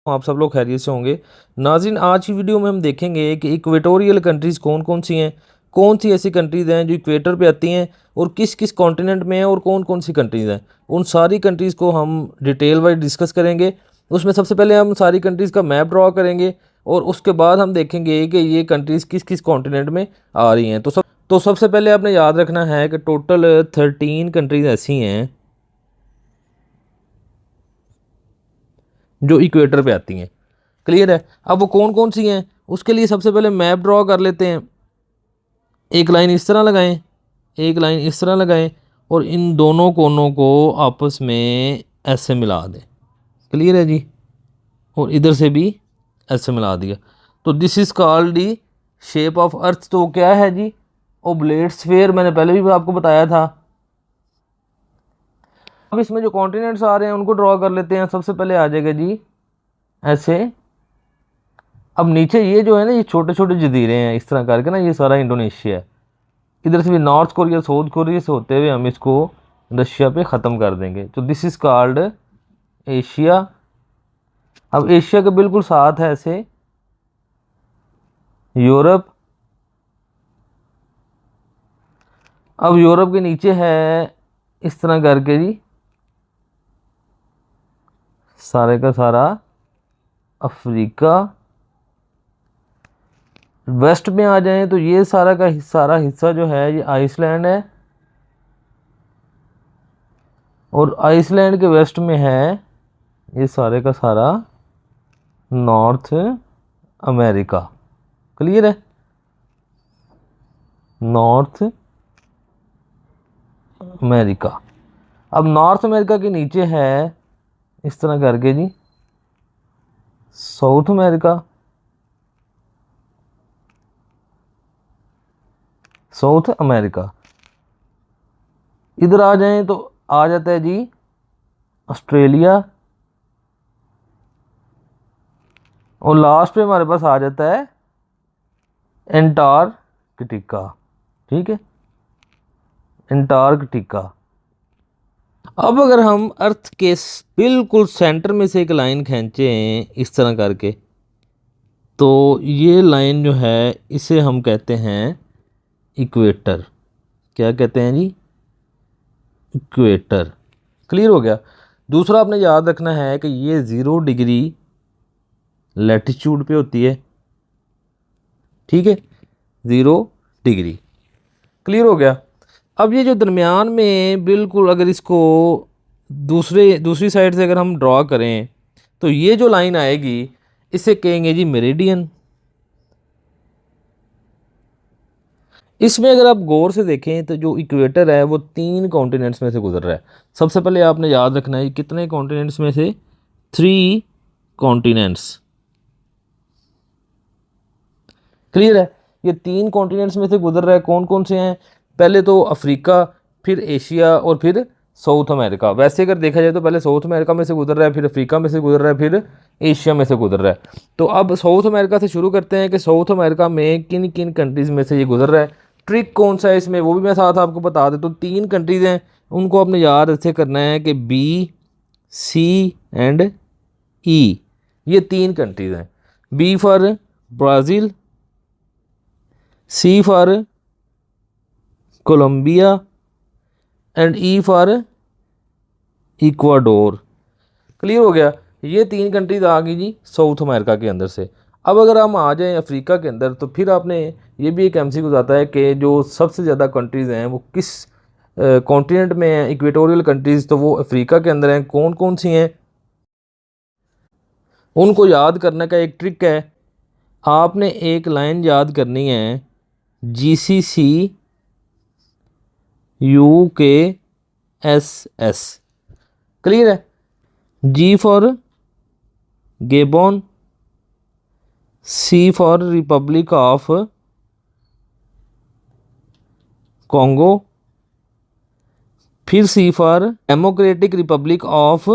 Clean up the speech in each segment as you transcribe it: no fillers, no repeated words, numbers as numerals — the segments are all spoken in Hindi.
आप सब लोग खैरियत से होंगे। नाज़रीन, आज की वीडियो में हम देखेंगे कि इक्वेटोरियल कंट्रीज़ कौन कौन सी हैं, कौन सी ऐसी कंट्रीज़ हैं जो इक्वेटर पे आती हैं और किस किस कॉन्टिनेंट में हैं और कौन कौन सी कंट्रीज़ हैं। उन सारी कंट्रीज़ को हम डिटेल वाइज डिस्कस करेंगे। उसमें सबसे पहले हम सारी कंट्रीज़ का मैप ड्रॉ करेंगे और उसके बाद हम देखेंगे कि ये कंट्रीज़ किस किस कॉन्टिनेंट में आ रही हैं। तो सबसे पहले आपने याद रखना है कि टोटल 13 कंट्रीज़ ऐसी हैं जो इक्वेटर पे आती हैं। क्लियर है। अब वो कौन कौन सी हैं उसके लिए सबसे पहले मैप ड्रॉ कर लेते हैं। एक लाइन इस तरह लगाएं, एक लाइन इस तरह लगाएं और इन दोनों कोनों को आपस में ऐसे मिला दें। क्लियर है जी। और इधर से भी ऐसे मिला दिया। तो this is called the shape of earth. तो क्या है जी? Oblate sphere. मैंने पहले भी आपको बताया था। अब इसमें जो कॉन्टिनेंट्स आ रहे हैं उनको ड्रॉ कर लेते हैं। सबसे पहले आ जाएगा जी ऐसे। अब नीचे ये जो है ना, ये छोटे छोटे जजीरे हैं इस तरह करके ना, ये सारा इंडोनेशिया है। इधर से भी नॉर्थ कोरिया साउथ कोरिया से होते हुए हम इसको रशिया पे ख़त्म कर देंगे। तो दिस इज़ कॉल्ड एशिया। अब एशिया के बिल्कुल साथ है ऐसे यूरोप। अब यूरोप के नीचे है इस तरह करके जी सारे का सारा अफ्रीका। वेस्ट में आ जाएं तो ये सारा हिस्सा जो है ये आइसलैंड है और आइसलैंड के वेस्ट में है ये सारे का सारा नॉर्थ अमेरिका। क्लियर है। North America. अब नॉर्थ अमेरिका के नीचे है इस तरह करके जी साउथ अमेरिका। South America. इधर आ जाएं तो आ जाता है जी ऑस्ट्रेलिया और लास्ट पे हमारे पास आ जाता है एंटार्कटिका। ठीक है, एंटार्कटिका। अब अगर हम अर्थ के बिल्कुल सेंटर में से एक लाइन खींचें इस तरह करके, तो ये लाइन जो है इसे हम कहते हैं इक्वेटर। क्या कहते हैं जी? इक्वेटर। क्लियर हो गया। दूसरा आपने याद रखना है कि ये 0 डिग्री लैटिट्यूड पे होती है। ठीक है, 0 डिग्री। क्लियर हो गया। अब ये जो दरमियान में बिल्कुल अगर इसको दूसरी साइड से अगर हम ड्रॉ करें तो ये जो लाइन आएगी इसे कहेंगे जी मेरिडियन। इसमें अगर आप गौर से देखें तो जो इक्वेटर है वो 3 कॉन्टिनेंट्स में से गुजर रहा है। सबसे पहले आपने याद रखना है कितने कॉन्टिनेंट्स में से? 3 कॉन्टिनेंट्स। क्लियर है। ये 3 कॉन्टिनेंट्स में से गुजर रहा है। कौन कौन से हैं? पहले तो अफ्रीका, फिर एशिया और फिर साउथ अमेरिका। वैसे अगर देखा जाए तो पहले साउथ अमेरिका में से गुजर रहा है, फिर अफ्रीका में से गुजर रहा है, फिर एशिया में से गुजर रहा है। तो अब साउथ अमेरिका से शुरू करते हैं कि साउथ अमेरिका में किन किन कंट्रीज़ में से ये गुजर रहा है। ट्रिक कौन सा है इसमें वो भी मैं साथ आपको बता देता हूँ। 3 कंट्रीज़ हैं, उनको आपने याद ऐसे करना है कि बी, सी एंड ई। ये 3 कंट्रीज़ हैं। B for Brazil, C for Colombia and E for Ecuador. Clear हो गया। ये 3 कंट्रीज आ गई जी साउथ अमेरिका के अंदर से। अब अगर हम आ जाएं अफ्रीका के अंदर तो फिर आपने ये भी एक एमसीक्यू जाता है कि जो सबसे ज़्यादा कंट्रीज़ हैं वो किस कॉन्टिनेंट में हैं। इक्वेटोरियल कंट्रीज़ तो वो अफ्रीका के अंदर हैं। कौन कौन सी हैं उनको याद करने का एक ट्रिक है। आपने एक लाइन याद करनी है GCC UKSS। क्लियर है। G for Gabon, C for Republic of Congo, फिर C for democratic Republic of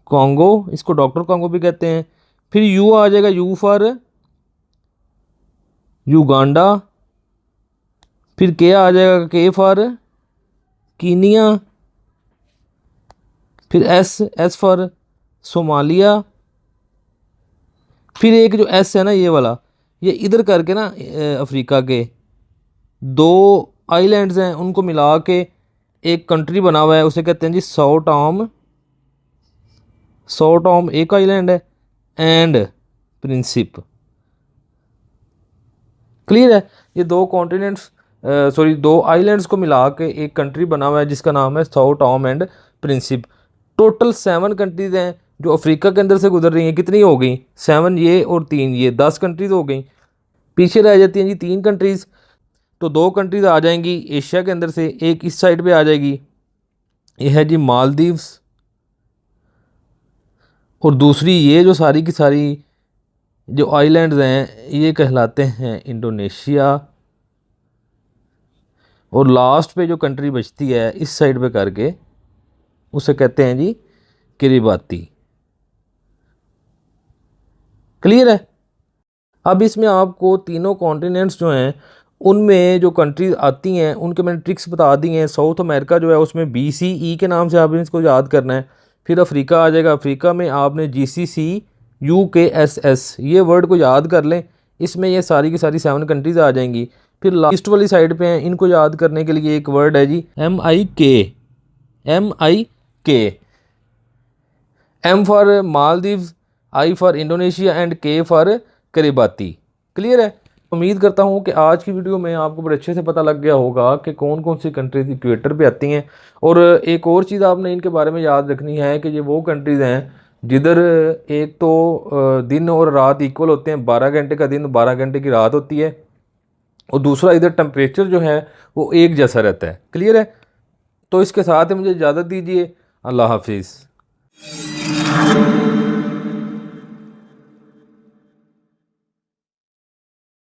Congo, इसको डॉक्टर कॉन्गो भी कहते हैं। फिर U आ जाएगा, U फॉर युगांडा। फिर K आ जाएगा, K फॉर कीनिया। फिर S फॉर सोमालिया। फिर एक जो एस है ना ये वाला, ये इधर करके ना अफ्रीका के दो आइलैंड्स हैं उनको मिला के एक कंट्री बना हुआ है, उसे कहते हैं जी सो टॉम। सो टॉम एक आइलैंड है एंड प्रिंसिप। क्लियर है? ये दो कॉन्टिनेंट्स सॉरी दो आइलैंड्स को मिला के एक कंट्री बना हुआ है जिसका नाम है Sao Tome and Principe. Total 7 countries हैं जो अफ्रीका के अंदर से गुजर रही हैं। कितनी हो गई? 7 ये और 3 ये, 10 कंट्रीज हो गई। पीछे रह जाती हैं जी 3 कंट्रीज़। तो 2 कंट्रीज आ जाएंगी एशिया के अंदर से, एक इस साइड पे आ जाएगी, ये है जी मालदीव्स, और दूसरी ये जो सारी की सारी जो आइलैंड्स हैं ये कहलाते हैं इंडोनेशिया, और लास्ट पे जो कंट्री बचती है इस साइड पे करके उसे कहते हैं जी किरिबाती। क्लियर है? अब इसमें आपको तीनों कॉन्टिनेंट्स जो हैं उनमें जो कंट्रीज आती हैं उनके मैंने ट्रिक्स बता दी हैं। साउथ अमेरिका जो है उसमें BCE के नाम से आपने इसको याद करना है। फिर अफ्रीका आ जाएगा, अफ्रीका में आपने GCC UKSS ये वर्ड को याद कर लें, इसमें ये सारी की सारी 7 कंट्रीज आ जाएंगी। फिर लास्ट वाली साइड पे हैं, इनको याद करने के लिए एक वर्ड है जी MIK। MIK, M for Maldives, I for Indonesia and K for Kiribati. Clear है? उम्मीद करता हूँ कि आज की वीडियो में आपको बड़े अच्छे से पता लग गया होगा कि कौन कौन सी कंट्रीज इक्वेटर पे आती हैं। और एक और चीज़ आपने इनके बारे में याद रखनी है कि ये वो कंट्रीज़ हैं जिधर एक तो दिन और रात इक्वल होते हैं, 12 घंटे का दिन 12 घंटे की रात होती है, और दूसरा इधर टेम्परेचर जो है वो एक जैसा रहता है। क्लियर है? तो इसके साथ ही मुझे इजाज़त दीजिए। अल्लाह हाफिज़।